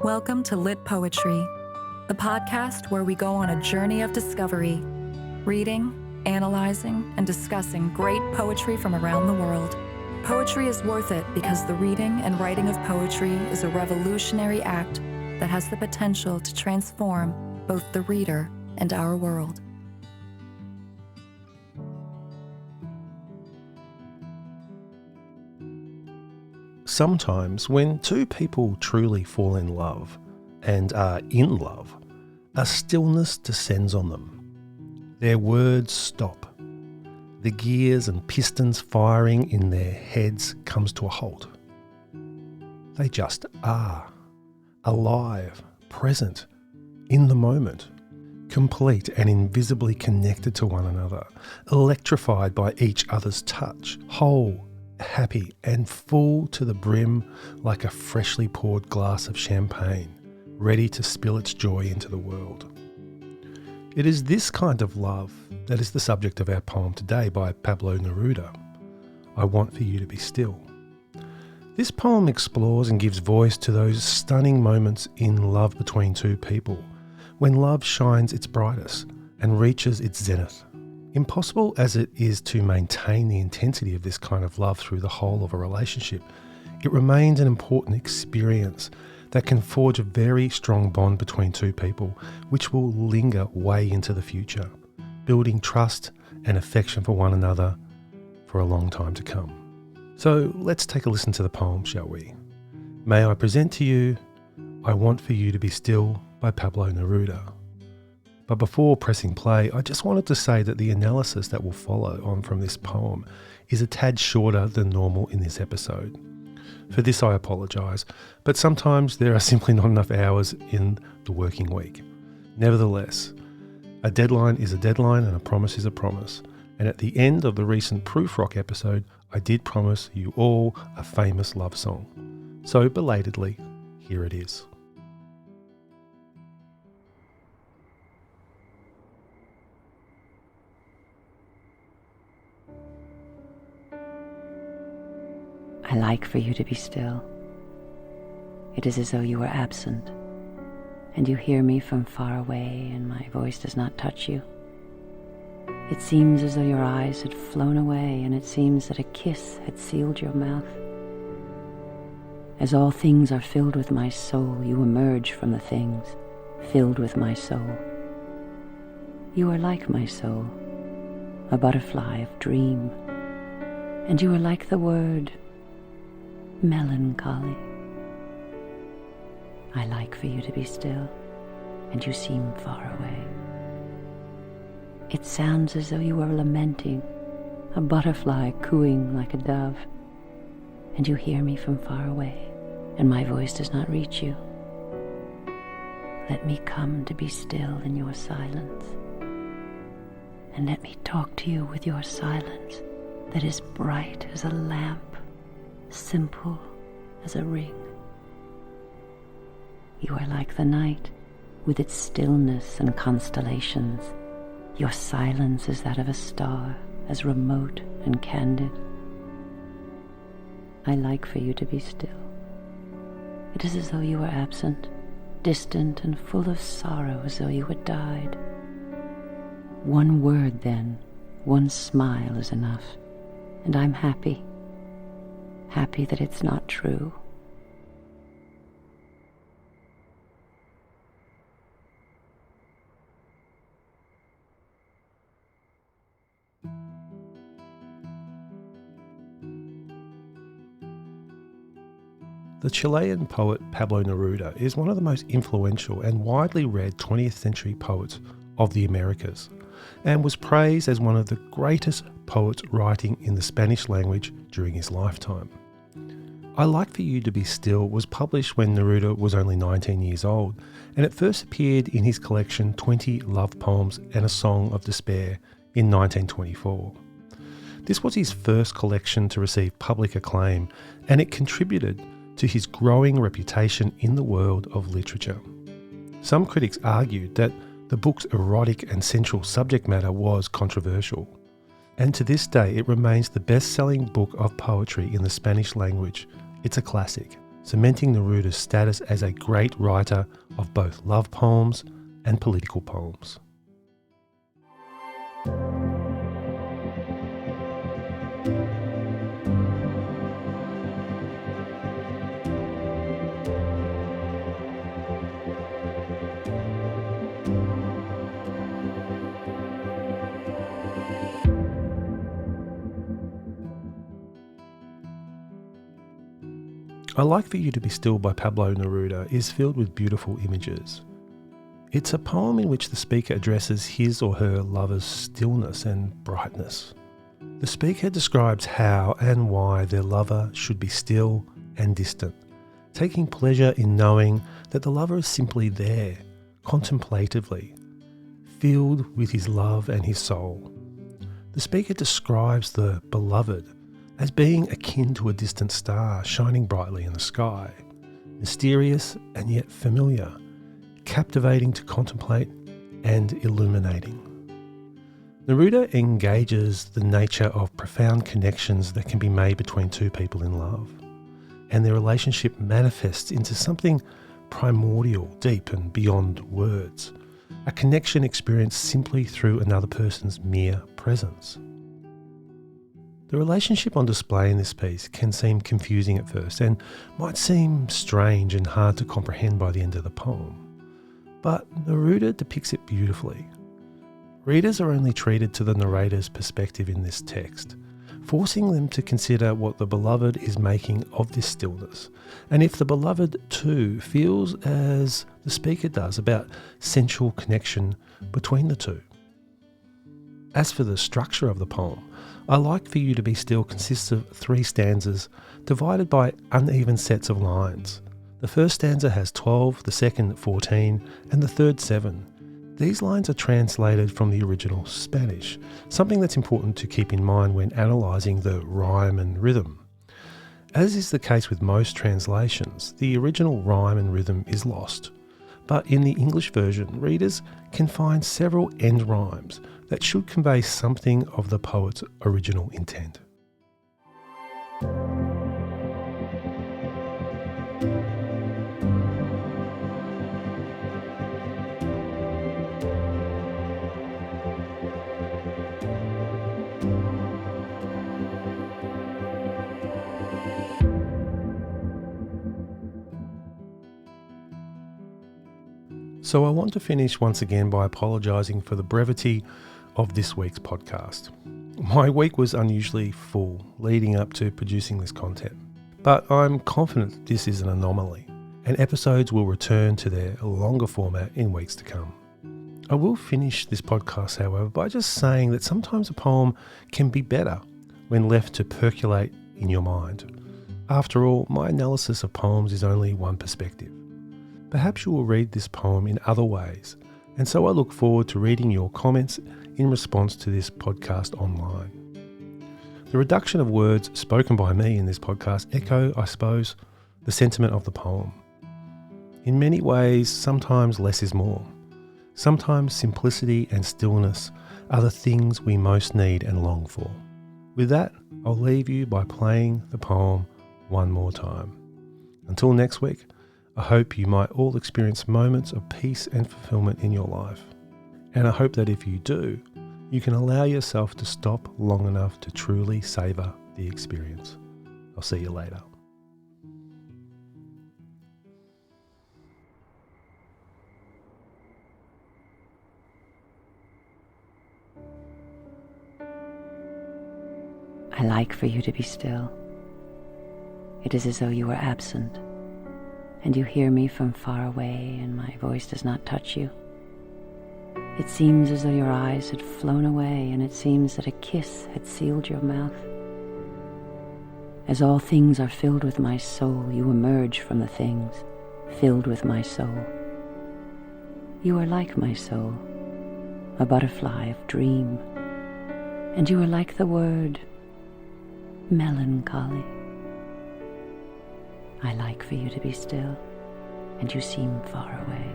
Welcome to Litpoetry, the podcast where we go on a journey of discovery, reading, analyzing, and discussing great poetry from around the world. Poetry is worth it because the reading and writing of poetry is a revolutionary act that has the potential to transform both the reader and our world. Sometimes when two people truly fall in love and are in love, a stillness descends on them. Their words stop. The gears and pistons firing in their heads comes to a halt. They just are, alive, present, in the moment, complete and invisibly connected to one another, electrified by each other's touch, whole, happy and full to the brim like a freshly poured glass of champagne, ready to spill its joy into the world. It is this kind of love that is the subject of our poem today by Pablo Neruda, I Want For You To Be Still. This poem explores and gives voice to those stunning moments in love between two people, when love shines its brightest and reaches its zenith. Impossible as it is to maintain the intensity of this kind of love through the whole of a relationship, it remains an important experience that can forge a very strong bond between two people, which will linger way into the future, building trust and affection for one another for a long time to come. So let's take a listen to the poem, shall we? May I present to you I Want For You To Be Still by Pablo Neruda. But before pressing play, I just wanted to say that the analysis that will follow on from this poem is a tad shorter than normal in this episode. For this I apologise, but sometimes there are simply not enough hours in the working week. Nevertheless, a deadline is a deadline and a promise is a promise. And at the end of the recent Proof Rock episode, I did promise you all a famous love song. So belatedly, here it is. I like for you to be still. It is as though you were absent, and you hear me from far away, and my voice does not touch you. It seems as though your eyes had flown away, and it seems that a kiss had sealed your mouth. As all things are filled with my soul, you emerge from the things filled with my soul. You are like my soul, a butterfly of dream, and you are like the word melancholy. I like for you to be still, and you seem far away. It sounds as though you are lamenting, a butterfly cooing like a dove, and you hear me from far away, and my voice does not reach you. Let me come to be still in your silence, and let me talk to you with your silence that is bright as a lamp, simple as a ring. You are like the night, with its stillness and constellations. Your silence is that of a star, as remote and candid. I like for you to be still. It is as though you were absent, distant and full of sorrow, as though you had died. One word then, one smile is enough, and I'm happy. Happy that it's not true. The Chilean poet Pablo Neruda is one of the most influential and widely read 20th century poets of the Americas, and was praised as one of the greatest poets writing in the Spanish language during his lifetime. I Like For You To Be Still was published when Neruda was only 19 years old, and it first appeared in his collection 20 Love Poems and a Song of Despair in 1924. This was his first collection to receive public acclaim, and it contributed to his growing reputation in the world of literature. Some critics argued that the book's erotic and sensual subject matter was controversial, and to this day it remains the best-selling book of poetry in the Spanish language. It's a classic, cementing Neruda's status as a great writer of both love poems and political poems. I Like For You to Be Still by Pablo Neruda is filled with beautiful images. It's a poem in which the speaker addresses his or her lover's stillness and brightness. The speaker describes how and why their lover should be still and distant, taking pleasure in knowing that the lover is simply there, contemplatively, filled with his love and his soul. The speaker describes the beloved as being akin to a distant star shining brightly in the sky, mysterious and yet familiar, captivating to contemplate and illuminating. Neruda engages the nature of profound connections that can be made between two people in love, and their relationship manifests into something primordial, deep and beyond words, a connection experienced simply through another person's mere presence. The relationship on display in this piece can seem confusing at first and might seem strange and hard to comprehend by the end of the poem. But Neruda depicts it beautifully. Readers are only treated to the narrator's perspective in this text, forcing them to consider what the beloved is making of this stillness, and if the beloved too feels as the speaker does about sensual connection between the two. As for the structure of the poem, I Like For You to Be Still consists of 3 stanzas divided by uneven sets of lines. The first stanza has 12, the second 14, and the third 7. These lines are translated from the original Spanish, something that's important to keep in mind when analysing the rhyme and rhythm. As is the case with most translations, the original rhyme and rhythm is lost. But in the English version, readers can find several end rhymes that should convey something of the poet's original intent. So I want to finish once again by apologising for the brevity of this week's podcast. My week was unusually full leading up to producing this content, but I'm confident that this is an anomaly, and episodes will return to their longer format in weeks to come. I will finish this podcast, however, by just saying that sometimes a poem can be better when left to percolate in your mind. After all, my analysis of poems is only one perspective. Perhaps you will read this poem in other ways, and so I look forward to reading your comments in response to this podcast online. The reduction of words spoken by me in this podcast echo, I suppose, the sentiment of the poem. In many ways, sometimes less is more. Sometimes simplicity and stillness are the things we most need and long for. With that, I'll leave you by playing the poem one more time. Until next week, I hope you might all experience moments of peace and fulfillment in your life. And I hope that if you do, you can allow yourself to stop long enough to truly savour the experience. I'll see you later. I like for you to be still. It is as though you were absent, and you hear me from far away, and my voice does not touch you. It seems as though your eyes had flown away, and it seems that a kiss had sealed your mouth. As all things are filled with my soul, you emerge from the things filled with my soul. You are like my soul, a butterfly of dream, and you are like the word melancholy. I like for you to be still, and you seem far away.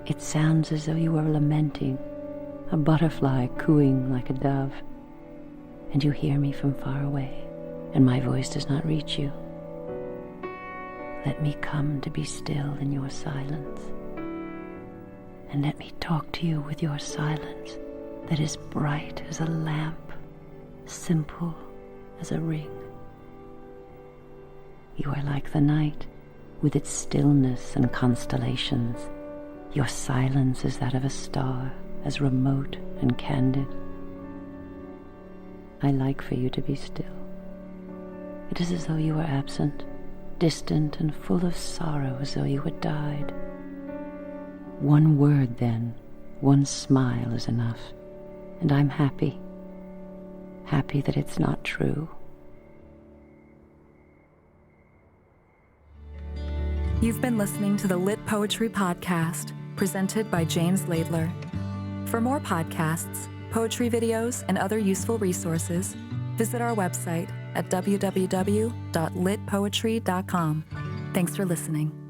It sounds as though you were lamenting, a butterfly cooing like a dove, and you hear me from far away, and my voice does not reach you. Let me come to be still in your silence, and let me talk to you with your silence that is bright as a lamp, simple as a ring. You are like the night, with its stillness and constellations. Your silence is that of a star, as remote and candid. I like for you to be still. It is as though you were absent, distant and full of sorrow, as though you had died. One word then, one smile is enough, and I'm happy, happy that it's not true. You've been listening to the Lit Poetry Podcast, presented by James Laidler. For more podcasts, poetry videos, and other useful resources, visit our website at www.litpoetry.com. Thanks for listening.